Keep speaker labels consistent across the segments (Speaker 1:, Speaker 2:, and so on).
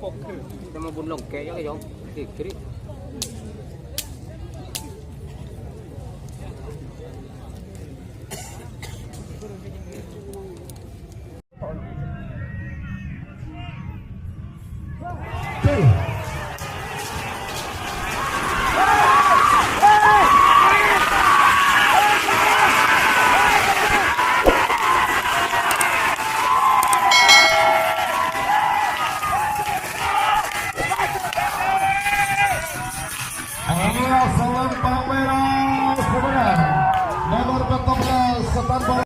Speaker 1: Sama bunlong kayak yang kiri.
Speaker 2: Selempang merah kemenangan nomor 14 setan bola.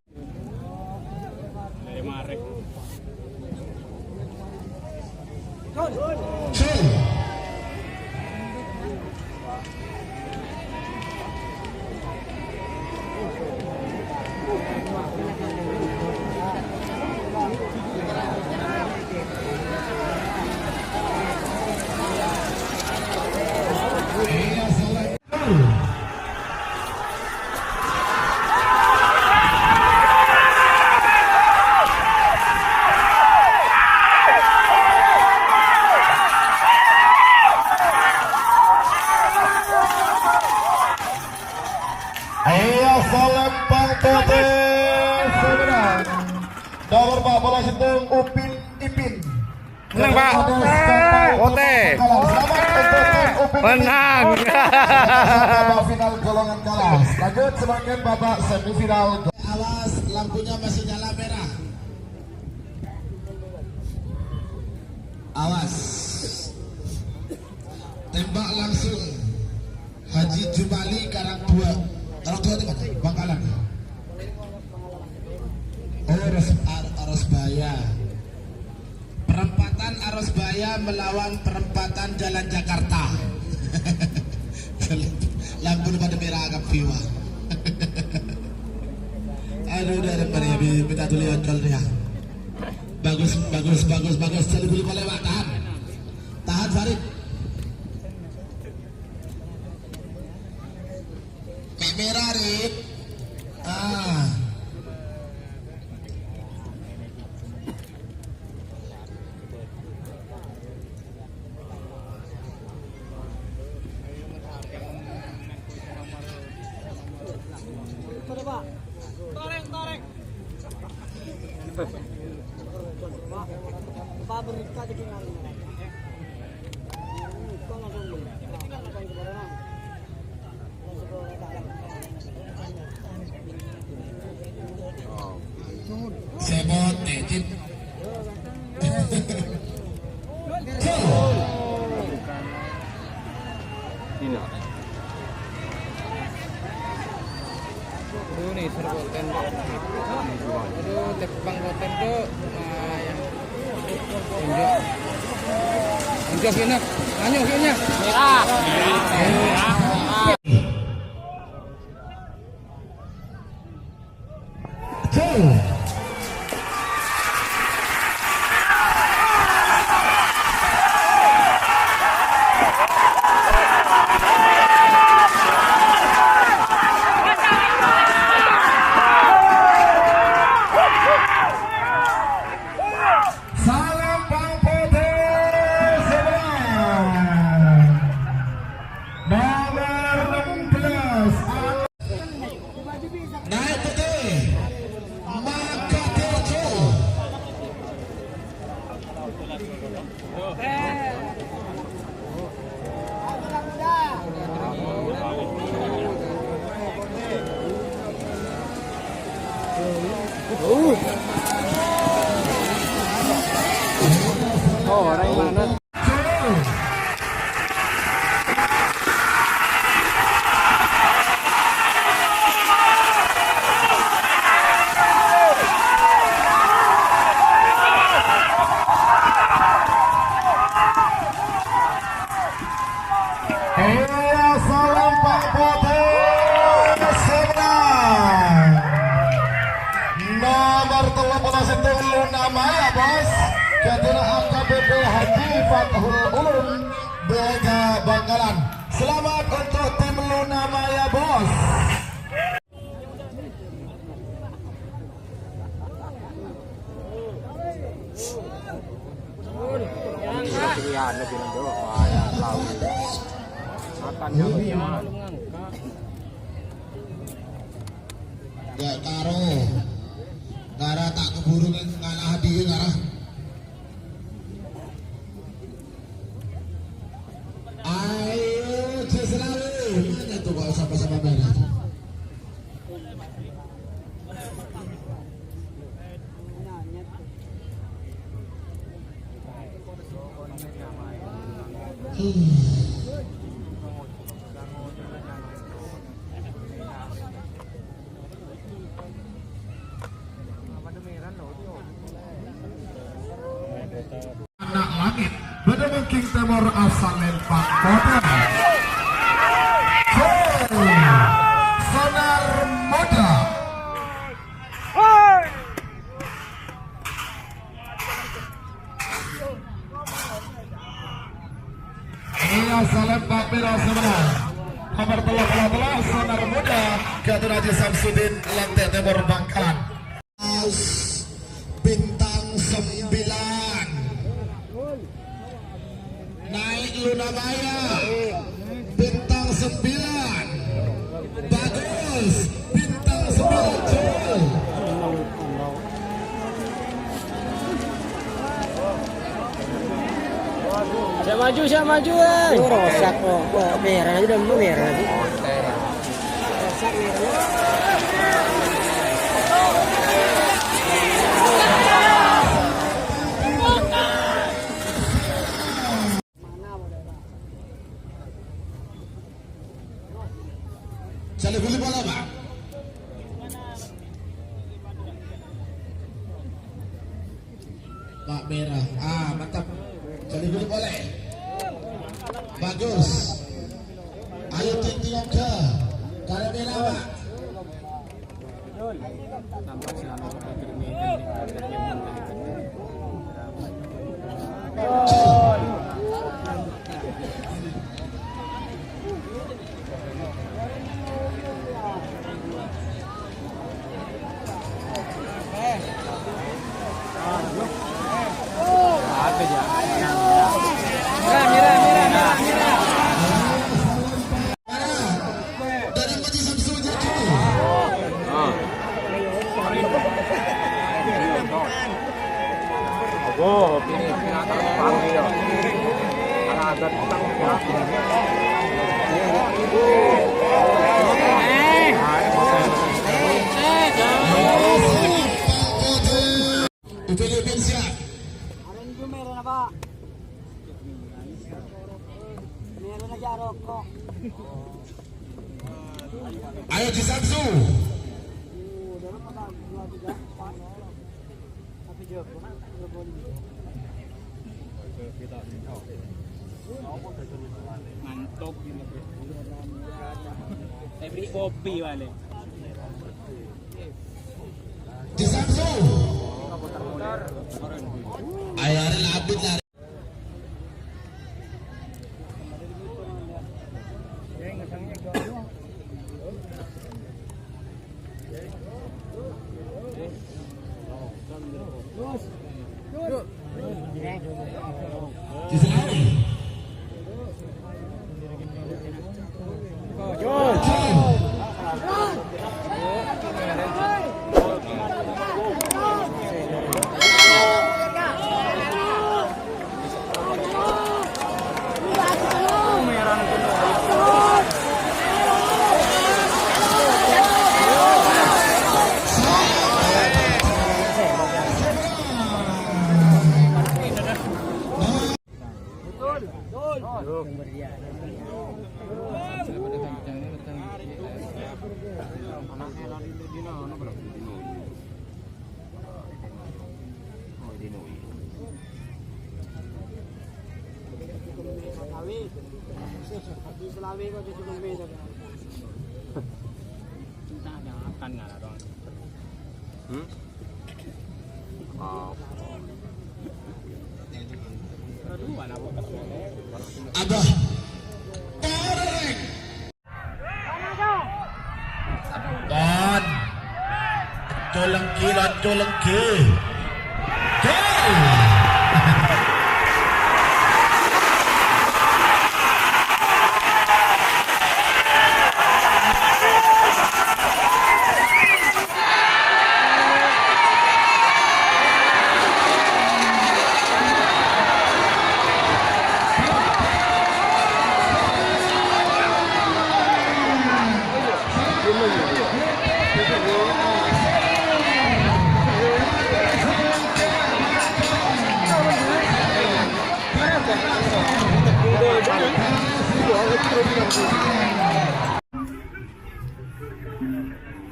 Speaker 2: Selempang putih sebenarnya nomor 14 itu Upin Ipin.
Speaker 3: Menang Pak. Ote. Menang.
Speaker 2: Final golongan kelas. Lanjut semakin babak semifinal.
Speaker 4: Awas, lampunya masih nyala merah. Awas. Tembak langsung. Haji Jumali Karang Dua. Karang Dua itu mana? Bangkalan. Arosbaya. Perempatan Arosbaya melawan perempatan Jalan Jakarta. Lampu pada merah agak viwa. Aduh, udah ya, minta dulu oncol dia. Bagus. Jadi boleh lewat, tahan Farid. Merah Rit. Sebot edit.
Speaker 1: Dina.
Speaker 3: Ini serboten. Aduh, tepang boten tuh. Unjuk enak. Anyuh kayaknya. Merah.
Speaker 2: Selempang putih sebelah nomor 16
Speaker 4: Naik putih. Maka Tejo.
Speaker 1: Oh, orang mana?
Speaker 2: Selempang putih sebelah nomor 13 itu Luna Maya bos. Ketua AKBP Haji
Speaker 1: Iya, lebih dulu. Ya, tahu. Makannya bagaimana?
Speaker 4: Ya karo. Gara tak keburu ngalah dia gara. Ayo Ciselawi. Mana tuh kalau sama-sama merah?
Speaker 2: Anak langit Bedemung King Timur asal Lempak Kota. Sonar Muda. Ini asal Lempak Merah sebelah. Nomor 13 Sonar Muda Gatot Haji Samsudin Lantai Timur Bangkalan.
Speaker 4: Bintang 9 naik Lunamaya. Bintang 9 bagus. Bintang 9 Jul.
Speaker 3: Saya maju eh. Rosak kok merah aja udah merah sih. Rosak merah.
Speaker 4: Cari beli bola Pak. Pak merah. Mantap. Cari beli boleh. Bagus. Ayo tinggi ke. Karena merah Pak. Dari Haji Samsudin Jul.
Speaker 1: Oh, ini panggil ya. Kalau ada tentang
Speaker 4: Filipin siap.
Speaker 3: Meron na ba? Meron na dyan rokok.
Speaker 4: Ayo Haji Samsu.
Speaker 3: Mantap. Saya beli kopi balik.
Speaker 4: Haji Samsu. Ayo ada labit lah.
Speaker 3: Selawi kok di sebelum beda kan. Kita ada akan nggak lah dong.
Speaker 4: Abah. Dan colengki.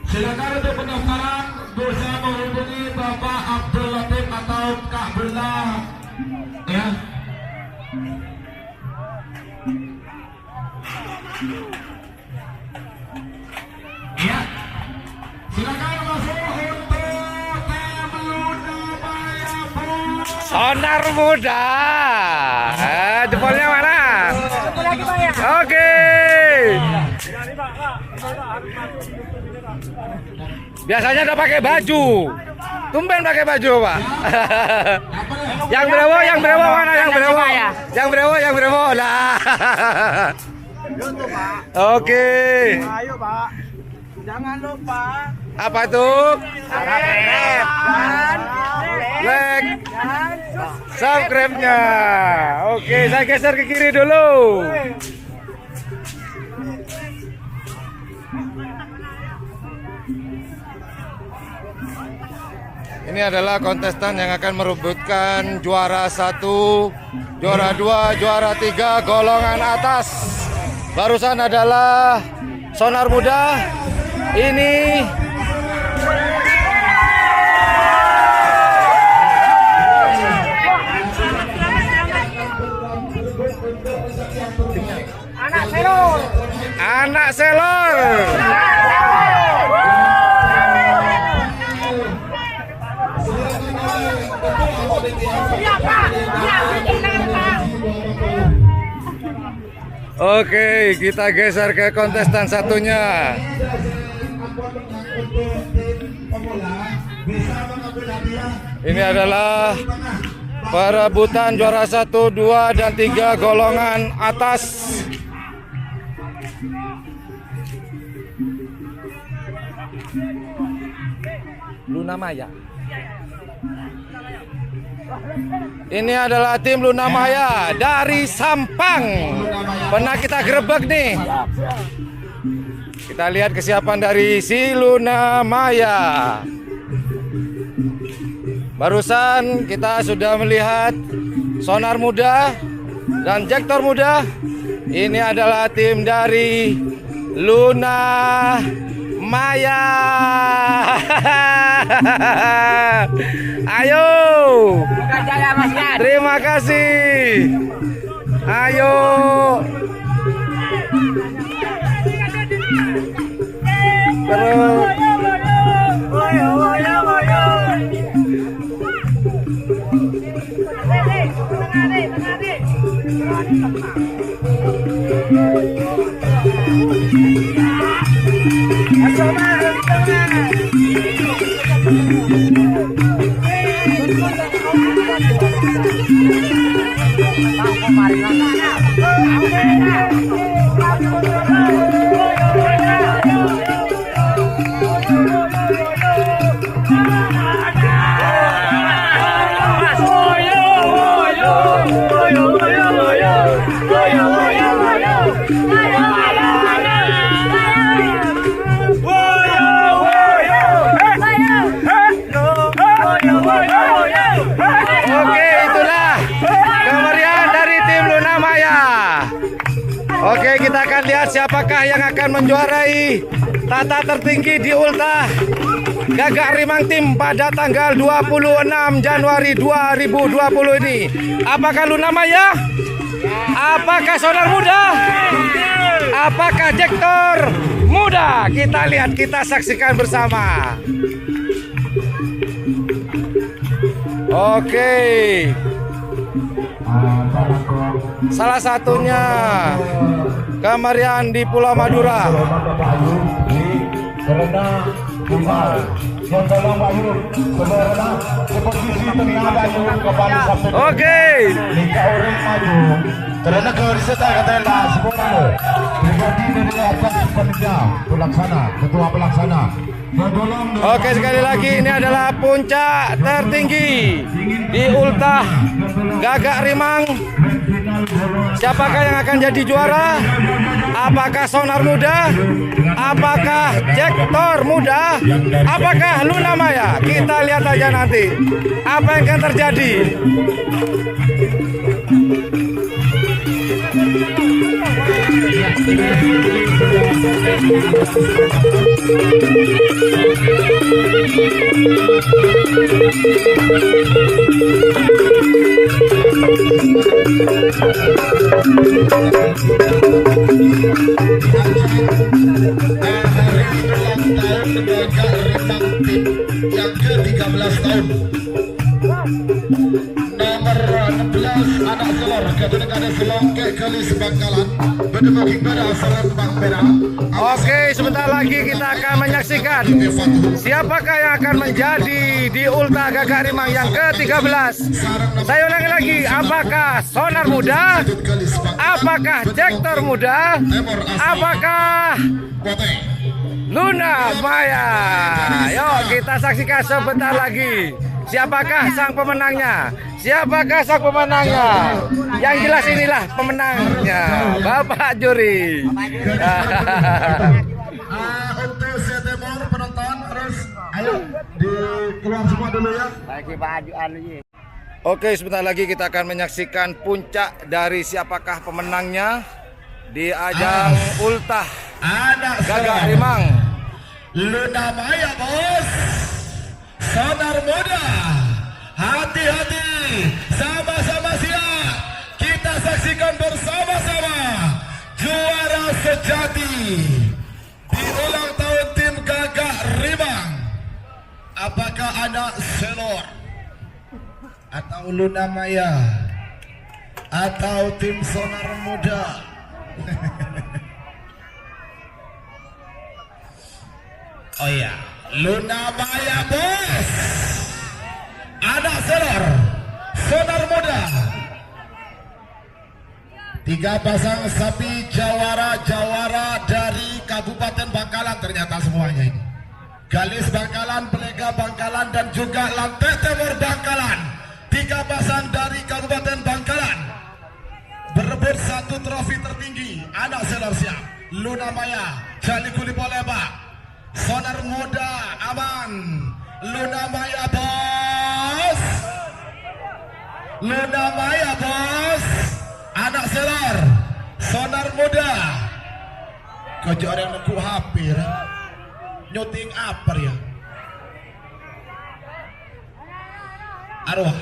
Speaker 2: Silakan untuk pendaftaran bisa menghubungi Bapak Abdul Latif atau Kak Bella ya. Ya. Silakan masuk untuk tim Luna Maya
Speaker 1: Sonar Muda. Jempolnya mana? Oke. Biasanya udah pakai baju. Tumben pakai baju, Pak. Yang brewo mana? Yang brewo. Lah. Oke.
Speaker 3: Ayo Pak, jangan lupa
Speaker 1: Apa tuh? Like, subscribe-nya. Oke, saya geser ke kiri dulu. Ini adalah kontestan yang akan merebutkan juara 1, juara 2, juara 3 golongan atas. Barusan adalah Sonar Muda. Ini anak selor. Oke, kita geser ke kontestan satunya. Ini adalah perebutan juara 1, 2, dan 3 golongan atas. Luna Maya. Ini adalah tim Luna Maya dari Sampang. Pernah kita gerebek nih. Kita lihat kesiapan dari si Luna Maya. Barusan kita sudah melihat Sonar Muda dan Jektor Muda. Ini adalah tim dari Luna Maya. Ayo. Terima kasih. Ayo. Terus. Oke, itulah kemeriahan dari tim Luna Maya. Oke, kita akan lihat siapakah yang akan menjuarai tata tertinggi di Ultah Gagak Rimang Tim pada tanggal 26 Januari 2020 ini. Apakah Luna Maya? Apakah Sonar Muda? Apakah Jektor Muda? Kita lihat, kita saksikan bersama. Oke. Salah satunya kemeriahan di Pulau Madura. Oke.
Speaker 2: Karena kerisauan katanya sebuah pribadi dari atas pelaksana, ketua pelaksana.
Speaker 1: Oke, sekali lagi ini adalah puncak tertinggi di Ultah Gagak Rimang. Siapakah yang akan jadi juara? Apakah Sonar Muda? Apakah Jektor Muda? Apakah Luna Maya? Kita lihat aja nanti apa yang akan terjadi.
Speaker 2: Yang ke-13 tahun nomor 16 anak selor kadang-kadang selongkek kali sebangkalan berdemaki pada asalan Bang Merah.
Speaker 1: Oke, sebentar lagi kita akan menyaksikan siapakah yang akan menjadi di Ulta Gagak Rimang yang ke-13. Saya ulangi lagi, apakah Sonar Muda, apakah Jektor Muda, apakah Luna Maya? Yuk kita saksikan sebentar lagi. Siapakah sang pemenangnya? Siapakah sang pemenangnya? Yang jelas inilah pemenangnya, Bapak Juri.
Speaker 2: Untuk Setemor penonton harus ayo keluar semua dulu ya.
Speaker 1: Oke, sebentar lagi kita akan menyaksikan puncak dari siapakah pemenangnya di ajang Ultah
Speaker 2: Anak
Speaker 1: Gagak
Speaker 2: selor
Speaker 1: Rimang.
Speaker 2: Luna Maya bos, Sonar Muda, hati-hati, sama-sama siap. Kita saksikan bersama-sama juara sejati di ulang tahun tim Gagak Rimang. Apakah anak selor atau Luna Maya atau tim Sonar Muda? Oh iya, Luna Maya bos, anak selor, Sonar Muda. 3 pasang sapi jawara dari Kabupaten Bangkalan ternyata semuanya ini. Galis Bangkalan, Pelega Bangkalan, dan juga Lantai Timur Bangkalan. 3 pasang dari Kabupaten Bangkalan berebut 1 trofi tertinggi. Anak selor siap, Luna Maya, Jali Kuli Poleba. Sonar Muda aman, Luna Maya bos, Luna Maya bos, anak selor, Sonar Muda. Kau orang aku hampir nyuting apa ya? Arwah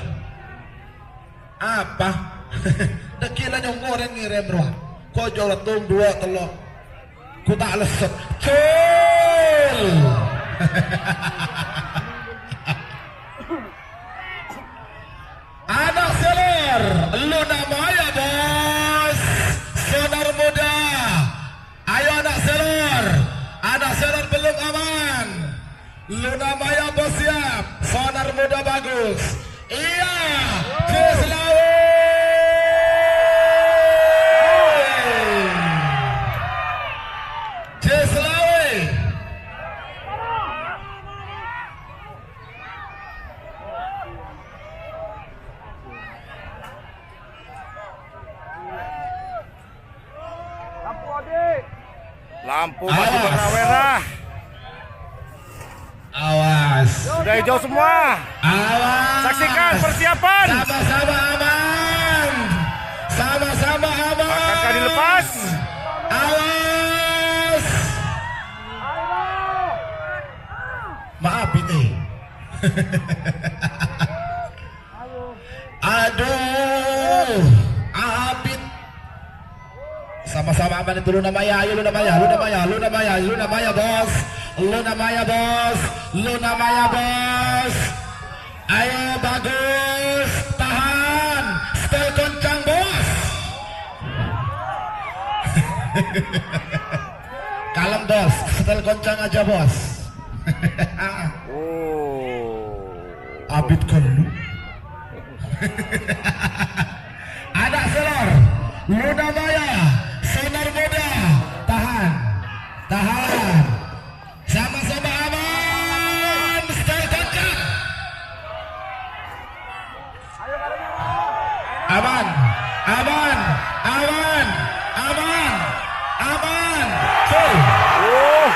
Speaker 2: apa? Dekila nyong goreng ngirim roh. Kau jual tung 2 telur. Ku tak leset. Cul. Anak selor, Luna Maya bos, Sonar Muda. Ayo anak selor belum aman. Luna Maya bos siap, Sonar Muda bagus. Iya, Ceslawe. Ceslawe.
Speaker 1: Lampu masih merah-merah.
Speaker 2: Awas.
Speaker 1: Sudah hijau semua.
Speaker 2: Awas.
Speaker 1: Saksikan persiapan.
Speaker 2: Sama-sama aman. Sama-sama aman.
Speaker 1: Akankah dilepas?
Speaker 2: Awas. Maaf ini. Aduh. Abid. Sama-sama aman itu Luna Maya. Ayo Luna Maya, Luna Maya, Luna Maya, Luna Maya bos. Luna Maya bos. Luna Maya bos. Ayo bagus. Tahan. Setel kencang bos. Kalem bos. Setel kencang aja bos.
Speaker 1: Oh.
Speaker 2: Abid kelu. Anak selor, Luna Maya, Sonar Muda, tahan, tahan, sama-sama aman, stay kencang, aman, aman, aman, aman, aman, full.
Speaker 1: Oh.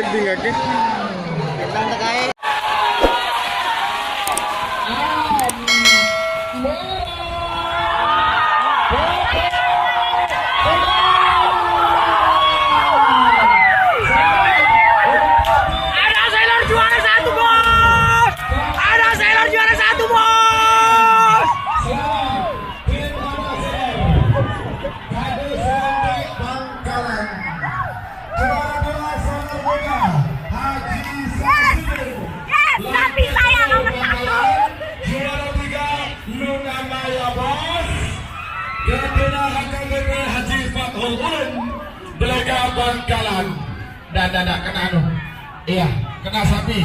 Speaker 1: landing lagi.
Speaker 3: Tentang terkait.
Speaker 5: Tapi saya nomor 1.
Speaker 2: Juara 3 Luna Maya Bos. Ketua HKBP Haji Fathul Ulum Belega Bangkalan. Dah kena anu. Iya, kena sapi.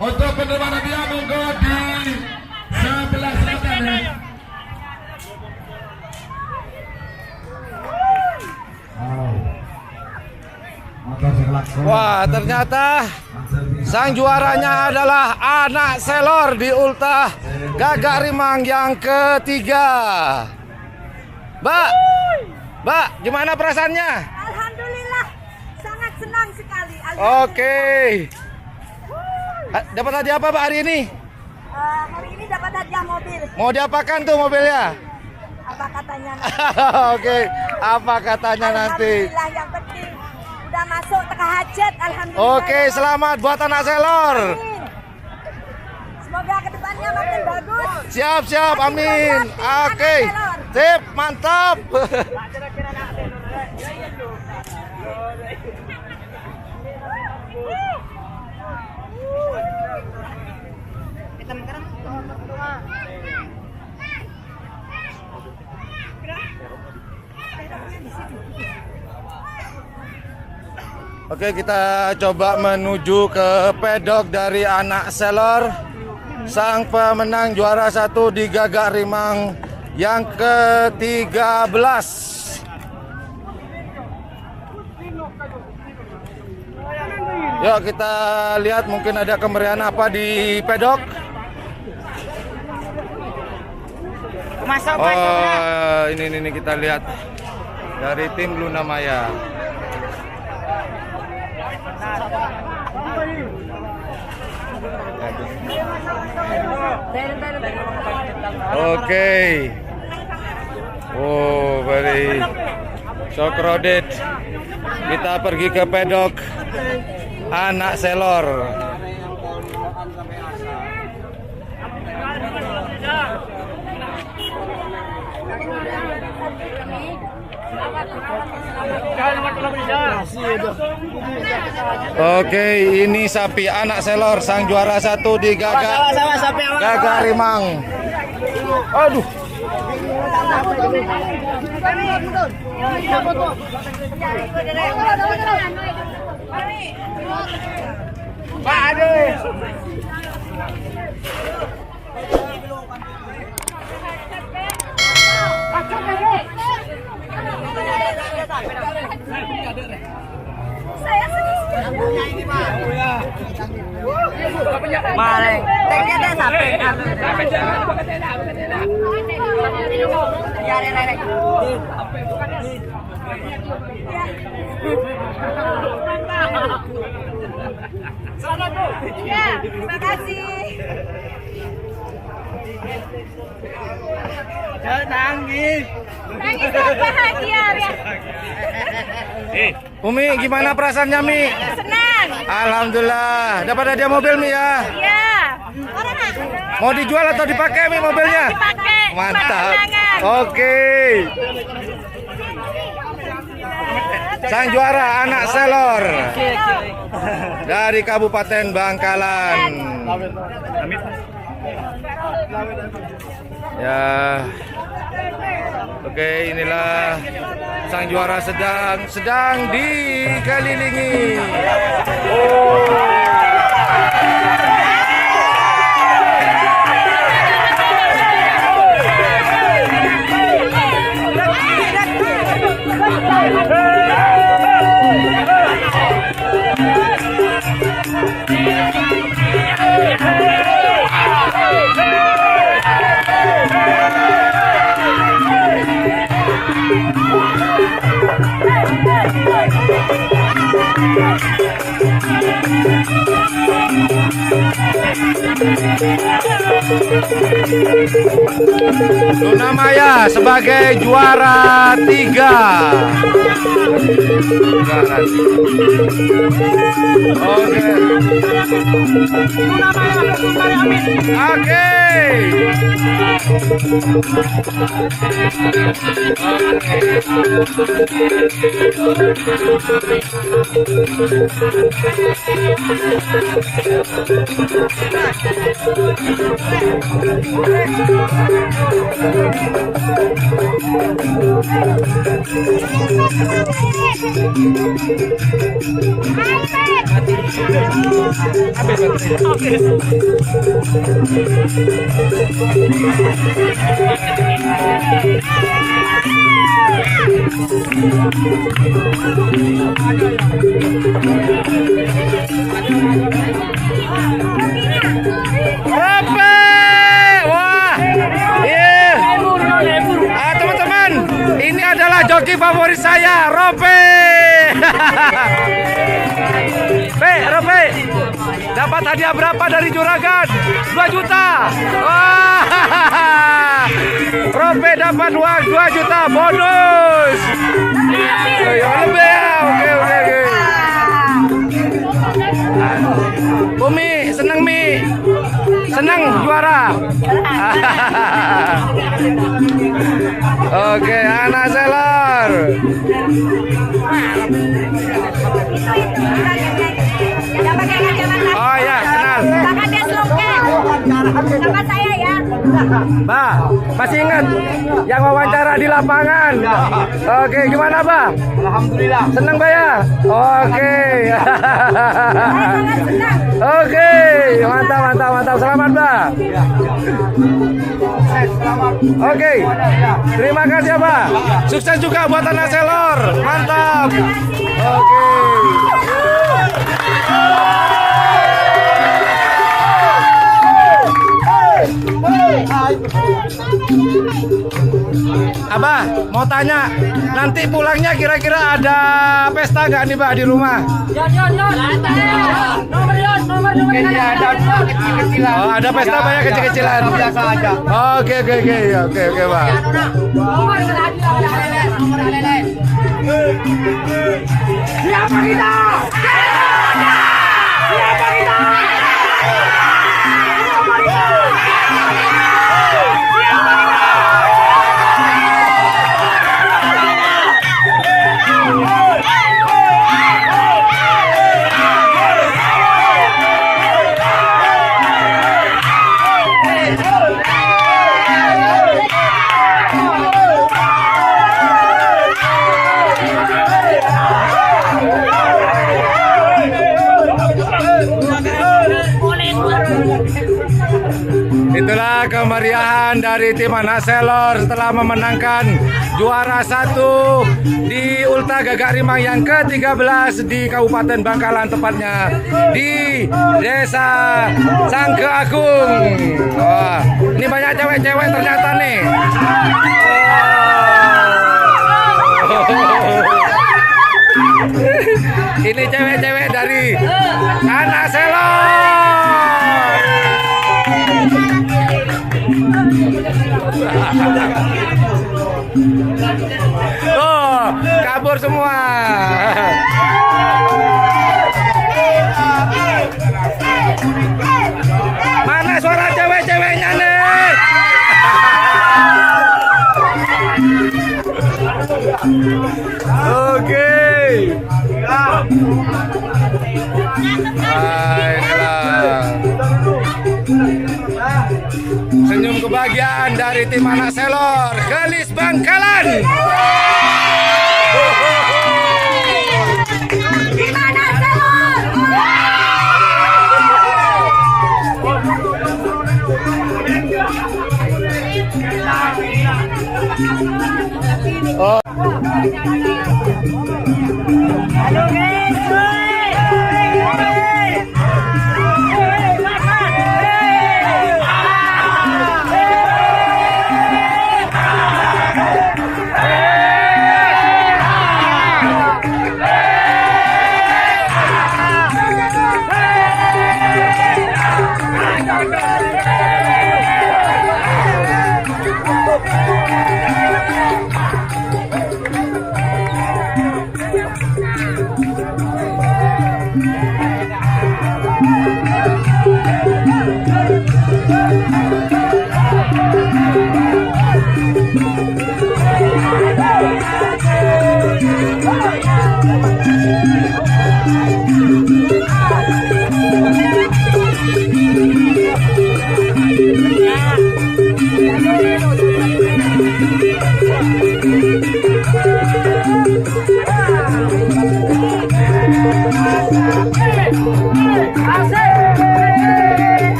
Speaker 2: Untuk penerima dia monggo di sebelah selatan ya.
Speaker 1: Wah, ternyata sang juaranya adalah anak Selor di Ultah Gagak Rimang yang ketiga. Mbak, gimana perasaannya?
Speaker 5: Alhamdulillah, sangat senang sekali.
Speaker 1: Oke. Dapat hadiah apa Mbak hari ini?
Speaker 5: Hari ini dapat hadiah mobil.
Speaker 1: Mau diapakan tuh mobilnya?
Speaker 5: Apa katanya nanti?
Speaker 1: Oke, apa katanya nanti?
Speaker 5: Alhamdulillah, yang penting udah masuk tengah hajat. Alhamdulillah.
Speaker 1: Oke, selamat buat anak Selor.
Speaker 5: Amin. Semoga kedepannya makin bagus.
Speaker 1: Siap, amin. Oke, sip, mantap. Oke, kita coba menuju ke pedok dari anak Selor. Sang pemenang juara 1 di Gagak Rimang yang ke-13. Yuk kita lihat mungkin ada kemeriahan apa di pedok. Oh, ini kita lihat dari tim Luna Maya. Oke. Oh, very so crowded. Kita pergi ke pedok anak Selor. Oke, ini sapi anak Selor, sang juara 1 di Gagak Rimang. Aduh.
Speaker 5: Saya sedih.
Speaker 3: Maleng. Tengnya deh sampai.
Speaker 5: Ya, terima kasih.
Speaker 3: Nangis.
Speaker 5: Nangis bahagia ya.
Speaker 1: Umi, gimana perasaannya Mi?
Speaker 5: Senang.
Speaker 1: Alhamdulillah. Dapat hadiah mobil Mi ya?
Speaker 5: Ya. Orang
Speaker 1: Mau dijual atau dipakai Mi mobilnya?
Speaker 5: dipakai.
Speaker 1: Mantap. Oke. Sang juara anak Selor dari Kabupaten Bangkalan. Ya. Oke, inilah sang juara sedang dikelilingi. Oh. Luna Maya sebagai juara 3. Oke. Rope! Wah! Iya. Teman-teman, ini adalah joki favorit saya, Rope. Rope, dapat hadiah berapa dari juragan? 2 juta. Wah. Rope dapat uang 2 juta bonus. Lebih ya. Oke. Bumi, seneng Mi. Senang juara. Oke, anak selor. Oh ya, kenal.
Speaker 5: Kakak Deslongke. Sama saya ya.
Speaker 1: Bah, masih ingat yang wawancara di lapangan? Oke, gimana Bah?
Speaker 3: Alhamdulillah.
Speaker 1: Senang Bah ya? Oke.
Speaker 5: Sangat senang.
Speaker 1: Oke, mantap. Selamat Bah. Oke, terima kasih ya Bah. Sukses juga buat anak selor. Mantap. Oke. Abah, mau tanya, nanti pulangnya kira-kira ada pesta nggak nih Bah di rumah? Oh, ada pesta banyak kecil-kecilan.
Speaker 3: Biasa aja.
Speaker 1: Oke, Bah.
Speaker 3: Siapa kita?
Speaker 1: Itulah kemeriahan dari tim anak selor setelah memenangkan juara 1 di Ulta Gagak Rimang yang ke-13 di Kabupaten Bangkalan, tepatnya di Desa Sangke Agung. Wah, ini banyak cewek-cewek ternyata nih. Ini cewek-cewek dari anak selor. Tuh, kabur semua. Mana suara cewek-ceweknya nih? Oke. Baiklah. Senyum kebahagiaan dari tim anak selor Gelis Bangkalan.
Speaker 5: Gimana selor?
Speaker 1: Oh.
Speaker 5: Halo guys.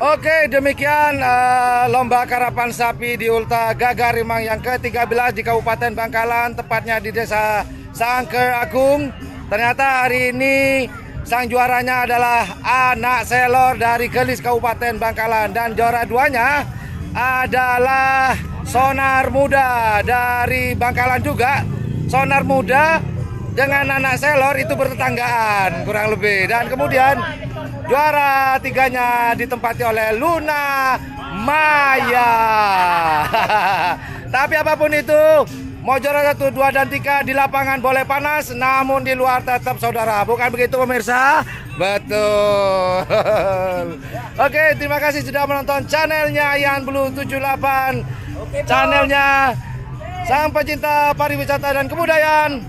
Speaker 1: Oke, demikian lomba karapan sapi di Ulta Gagarimang yang ke-13 di Kabupaten Bangkalan, tepatnya di Desa Sangker Agung. Ternyata hari ini sang juaranya adalah anak selor dari Gelis Kabupaten Bangkalan, dan juara duanya adalah Sonar Muda dari Bangkalan juga. Sonar Muda dengan anak selor itu bertetanggaan kurang lebih, dan kemudian juara tiganya ditempati oleh Luna Maya. Tapi apapun itu, mau juara 1, 2, dan 3 di lapangan boleh panas, namun di luar tetap saudara. Bukan begitu pemirsa? Betul. Oke, terima kasih sudah menonton channelnya Yan Blue 78. Channelnya sang pecinta pariwisata dan kebudayaan.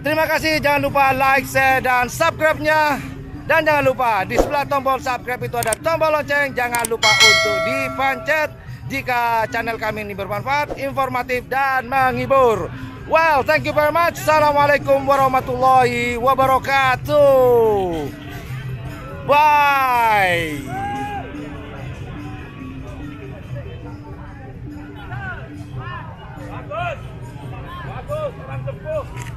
Speaker 1: Terima kasih, jangan lupa like, share, dan subscribe-nya. Dan jangan lupa di sebelah tombol subscribe itu ada tombol lonceng. Jangan lupa untuk dipencet jika channel kami ini bermanfaat, informatif, dan menghibur. Well, thank you very much. Assalamualaikum warahmatullahi wabarakatuh. Bye. Bagus, orang tepuh.